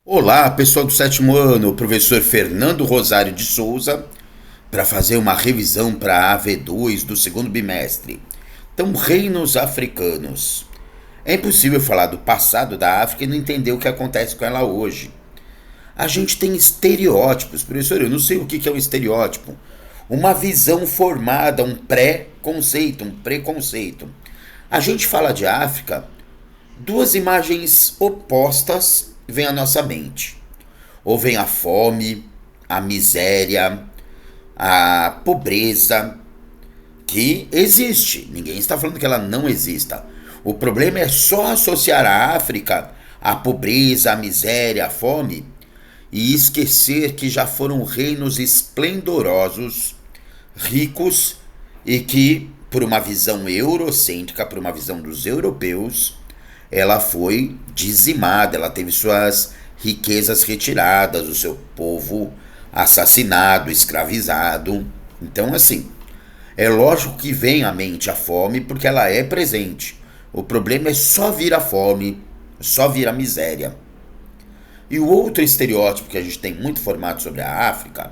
Olá, pessoal do sétimo ano, o professor Fernando Rosário de Souza, para fazer uma revisão para a AV2 do segundo bimestre. Então, reinos africanos. É impossível falar do passado da África e não entender o que acontece com ela hoje. A gente tem estereótipos, professor, eu não sei o que é um estereótipo. Uma visão formada, um pré-conceito. A gente fala de África, duas imagens opostas vêm à nossa mente. Ou vem a fome, a miséria, a pobreza, que existe. Ninguém está falando que ela não exista. O problema é só associar a África à pobreza, à miséria, à fome e esquecer que já foram reinos esplendorosos, ricos e que, por uma visão eurocêntrica, por uma visão dos europeus, ela foi dizimada, ela teve suas riquezas retiradas, o seu povo assassinado, escravizado. Então, assim, é lógico que vem à mente a fome porque ela é presente. O problema é só vir a fome, só vir a miséria. E o outro estereótipo que a gente tem muito formado sobre a África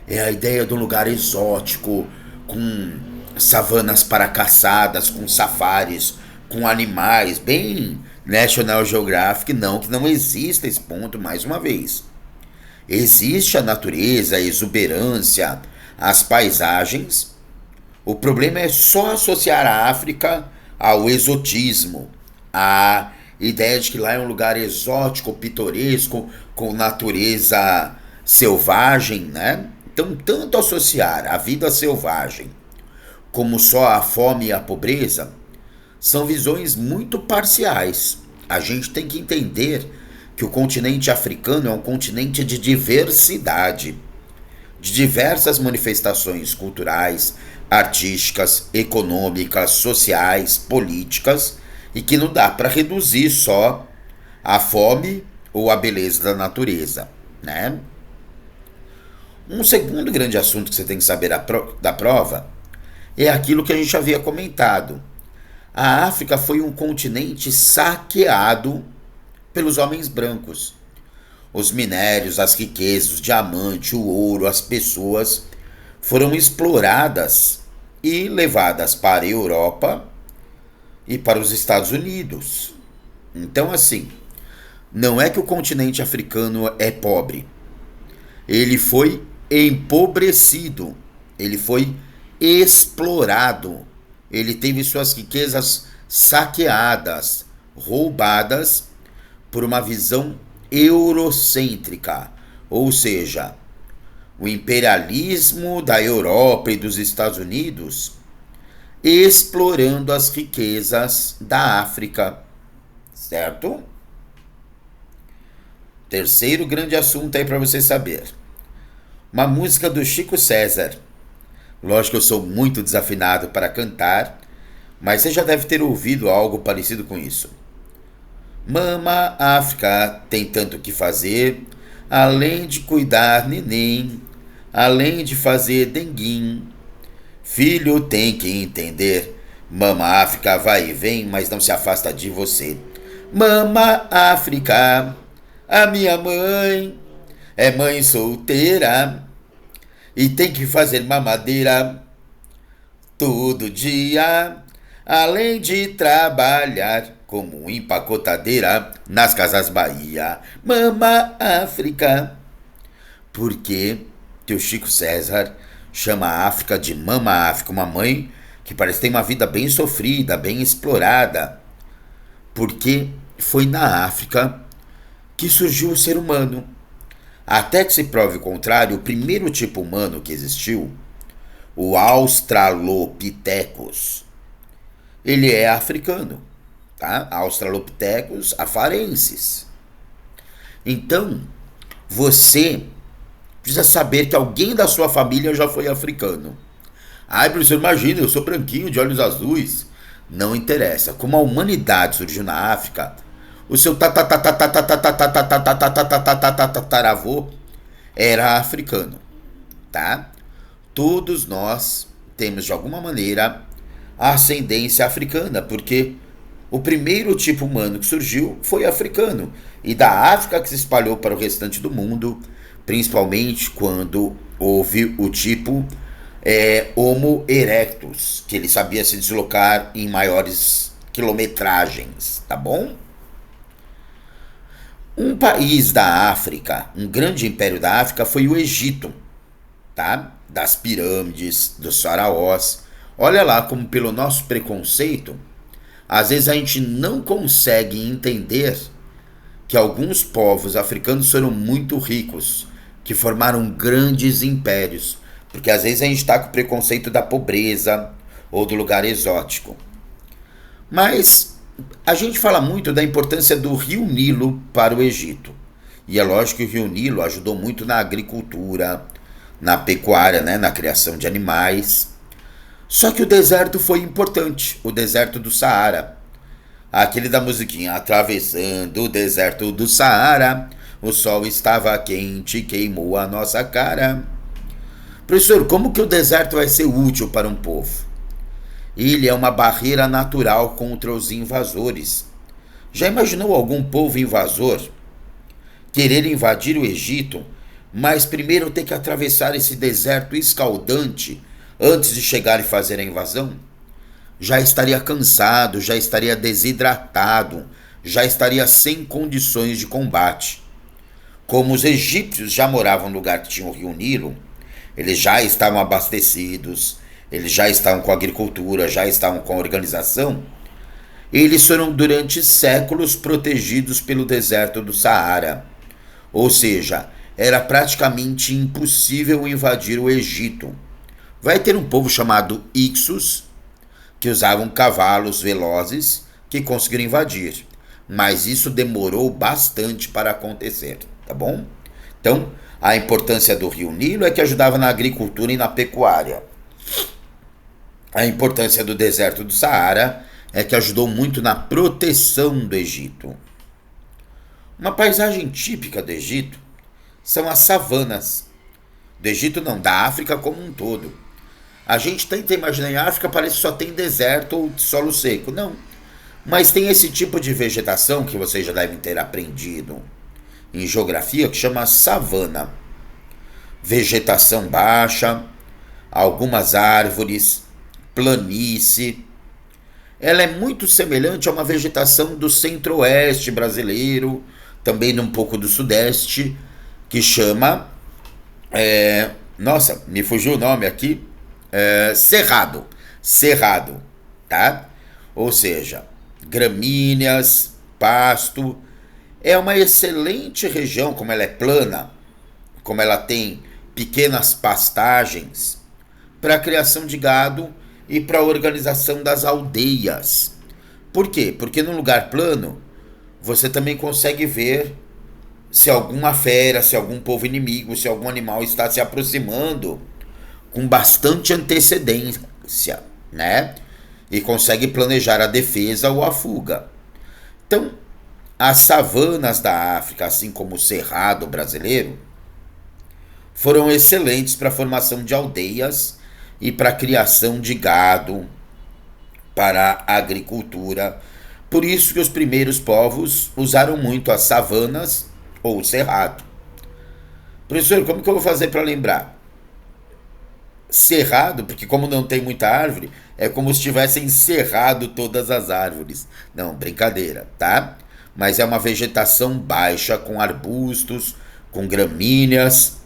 é a ideia de um lugar exótico, com savanas para caçadas, com safaris, com animais, bem National Geographic, não, que não exista esse ponto mais uma vez. Existe a natureza, a exuberância, as paisagens. O problema é só associar a África ao exotismo, à ideia de que lá é um lugar exótico, pitoresco, com natureza selvagem, né? Então, tanto associar a vida selvagem como só a fome e a pobreza são visões muito parciais. A gente tem que entender que o continente africano é um continente de diversidade, de diversas manifestações culturais, artísticas, econômicas, sociais, políticas, e que não dá para reduzir só a fome ou a beleza da natureza, né? Um segundo grande assunto que você tem que saber da prova é aquilo que a gente havia comentado. A África foi um continente saqueado pelos homens brancos. Os minérios, as riquezas, o diamante, o ouro, as pessoas foram exploradas e levadas para a Europa e para os Estados Unidos. Então, assim, não é que o continente africano é pobre. Ele foi empobrecido, ele foi explorado, ele teve suas riquezas saqueadas, roubadas por uma visão eurocêntrica, ou seja, o imperialismo da Europa e dos Estados Unidos explorando as riquezas da África, certo? Terceiro grande assunto aí para você saber. Uma música do Chico César. Lógico que eu sou muito desafinado para cantar, mas você já deve ter ouvido algo parecido com isso. Mama África tem tanto o que fazer, além de cuidar neném, além de fazer denguim. Filho tem que entender, Mama África vai e vem, mas não se afasta de você. Mama África, a minha mãe é mãe solteira e tem que fazer mamadeira todo dia, além de trabalhar como empacotadeira nas Casas Bahia. Mama África. Por que o Chico César chama a África de Mama África? Uma mãe que parece ter uma vida bem sofrida, bem explorada. Porque foi na África que surgiu o ser humano. Até que se prove o contrário, o primeiro tipo humano que existiu, o Australopithecus, ele é africano, tá? Australopithecus afarensis. Então, você precisa saber que alguém da sua família já foi africano. Ai, professor, imagina, eu sou branquinho, de olhos azuis. Não interessa. Como a humanidade surgiu na África, o seu tataravô era africano, tá? Todos nós temos de alguma maneira a ascendência africana, porque O primeiro tipo humano que surgiu foi africano, e da África que se espalhou para o restante do mundo, principalmente quando houve o tipo Homo erectus, que ele sabia se deslocar em maiores quilometragens, tá bom? Um país da África, um grande império da África foi o Egito, tá? Das pirâmides, dos faraós. Olha lá como pelo nosso preconceito, às vezes a gente não consegue entender que alguns povos africanos foram muito ricos, que formaram grandes impérios, porque às vezes a gente está com o preconceito da pobreza ou do lugar exótico. Mas a gente fala muito da importância do rio Nilo para o Egito. E é lógico que o rio Nilo ajudou muito na agricultura, na pecuária, né, na criação de animais. Só que o deserto foi importante, o deserto do Saara. Aquele da musiquinha, atravessando o deserto do Saara, o sol estava quente, queimou a nossa cara. Professor, como que o deserto vai ser útil para um povo? Ele é uma barreira natural contra os invasores. Já imaginou algum povo invasor querer invadir o Egito, mas primeiro ter que atravessar esse deserto escaldante antes de chegar e fazer a invasão? Já estaria cansado, já estaria desidratado, já estaria sem condições de combate. Como os egípcios já moravam no lugar que tinha o rio Nilo, eles já estavam abastecidos, eles já estavam com a agricultura, já estavam com a organização. Eles foram durante séculos protegidos pelo deserto do Saara. Ou seja, era praticamente impossível invadir o Egito. Vai ter um povo chamado Ixos, que usavam cavalos velozes que conseguiram invadir. Mas isso demorou bastante para acontecer, tá bom? Então, a importância do rio Nilo é que ajudava na agricultura e na pecuária. A importância do deserto do Saara é que ajudou muito na proteção do Egito. Uma paisagem típica do Egito são as savanas. Do Egito não, da África como um todo. A gente tenta imaginar em África, parece que só tem deserto ou solo seco. Não. Mas tem esse tipo de vegetação que vocês já devem ter aprendido em geografia, que chama savana. Vegetação baixa, algumas árvores, planície. Ela é muito semelhante a uma vegetação do centro-oeste brasileiro, também um pouco do sudeste, que chama... nossa, me fugiu o nome aqui. Cerrado. Cerrado, tá? Ou seja, gramíneas, pasto. É uma excelente região, como ela é plana, como ela tem pequenas pastagens, para a criação de gado e para a organização das aldeias. Por quê? Porque num lugar plano, você também consegue ver se alguma fera, se algum povo inimigo, se algum animal está se aproximando com bastante antecedência, né? E consegue planejar a defesa ou a fuga. Então, as savanas da África, assim como o cerrado brasileiro, foram excelentes para a formação de aldeias e para a criação de gado, para a agricultura. Por isso que os primeiros povos usaram muito as savanas ou o cerrado. Professor, como que eu vou fazer para lembrar? Cerrado, porque como não tem muita árvore, é como se tivessem cerrado todas as árvores. Não, brincadeira, tá? Mas é uma vegetação baixa, com arbustos, com gramíneas,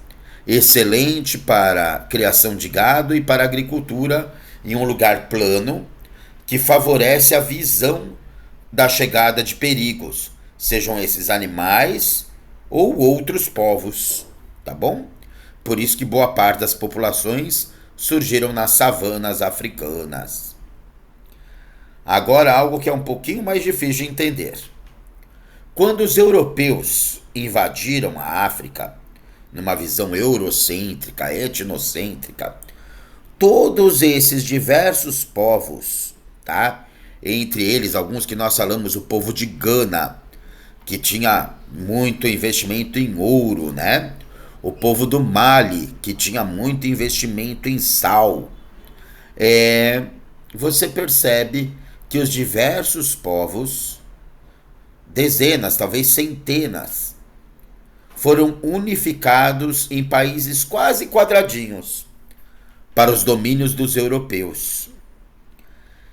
excelente para a criação de gado e para a agricultura em um lugar plano, que favorece a visão da chegada de perigos, sejam esses animais ou outros povos, tá bom? Por isso que boa parte das populações surgiram nas savanas africanas. Agora, algo que é um pouquinho mais difícil de entender. Quando os europeus invadiram a África, numa visão eurocêntrica, etnocêntrica, todos esses diversos povos, tá? Entre eles, alguns que nós falamos, o povo de Gana, que tinha muito investimento em ouro, né? O povo do Mali, que tinha muito investimento em sal. Você percebe que os diversos povos, dezenas, talvez centenas, foram unificados em países quase quadradinhos para os domínios dos europeus.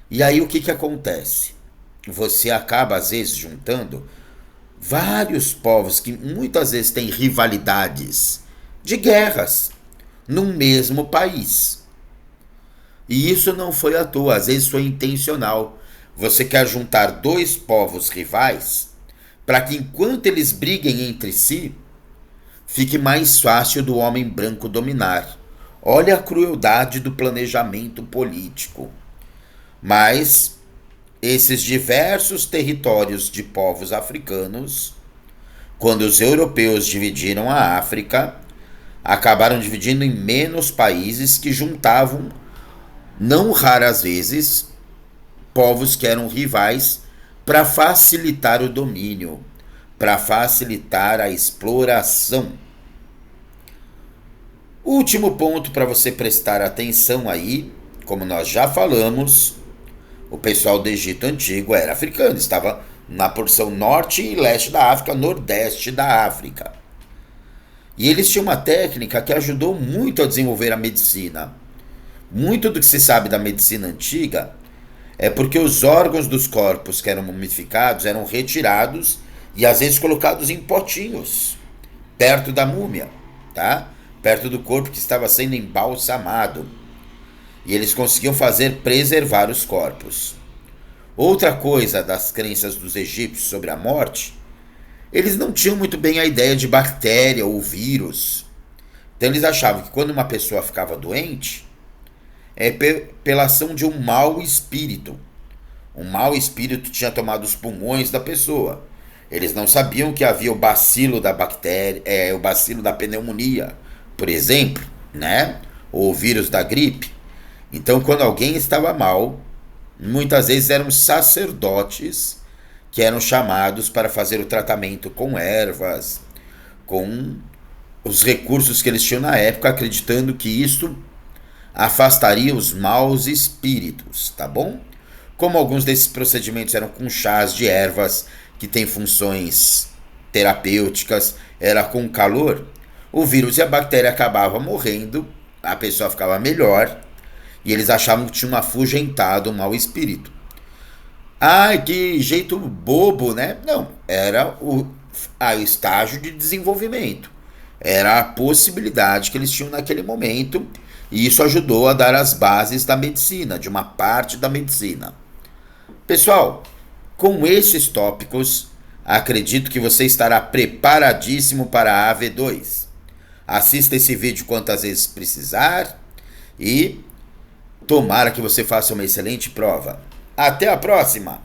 E aí o que acontece? Você acaba, às vezes, juntando vários povos que muitas vezes têm rivalidades de guerras num mesmo país. E isso não foi à toa, às vezes foi intencional. Você quer juntar dois povos rivais para que, enquanto eles briguem entre si, fique mais fácil do homem branco dominar. Olha a crueldade do planejamento político. Mas esses diversos territórios de povos africanos, quando os europeus dividiram a África, acabaram dividindo em menos países que juntavam, não raras vezes, povos que eram rivais para facilitar o domínio, para facilitar a exploração. Último ponto para você prestar atenção aí, como nós já falamos, o pessoal do Egito Antigo era africano, estava na porção norte e leste da África, nordeste da África. E eles tinham uma técnica que ajudou muito a desenvolver a medicina. Muito do que se sabe da medicina antiga é porque os órgãos dos corpos que eram mumificados eram retirados e às vezes colocados em potinhos, perto da múmia, tá? Perto do corpo que estava sendo embalsamado. E eles conseguiam preservar os corpos. Outra coisa das crenças dos egípcios sobre a morte, eles não tinham muito bem a ideia de bactéria ou vírus. Então eles achavam que quando uma pessoa ficava doente, é pela ação de um mau espírito. Um mau espírito tinha tomado os pulmões da pessoa. Eles não sabiam que havia o bacilo da bactéria, o bacilo da pneumonia, por exemplo, né? Ou o vírus da gripe. Então, quando alguém estava mal, muitas vezes eram sacerdotes que eram chamados para fazer o tratamento com ervas, com os recursos que eles tinham na época, acreditando que isso afastaria os maus espíritos, tá bom? Como alguns desses procedimentos eram com chás de ervas que têm funções terapêuticas, era com calor, o vírus e a bactéria acabavam morrendo, a pessoa ficava melhor, e eles achavam que tinham afugentado um mau espírito. Ai, que jeito bobo, né? Não, era o estágio de desenvolvimento. Era a possibilidade que eles tinham naquele momento, e isso ajudou a dar as bases da medicina, de uma parte da medicina. Pessoal, com esses tópicos, acredito que você estará preparadíssimo para a AV2. Assista esse vídeo quantas vezes precisar e tomara que você faça uma excelente prova. Até a próxima!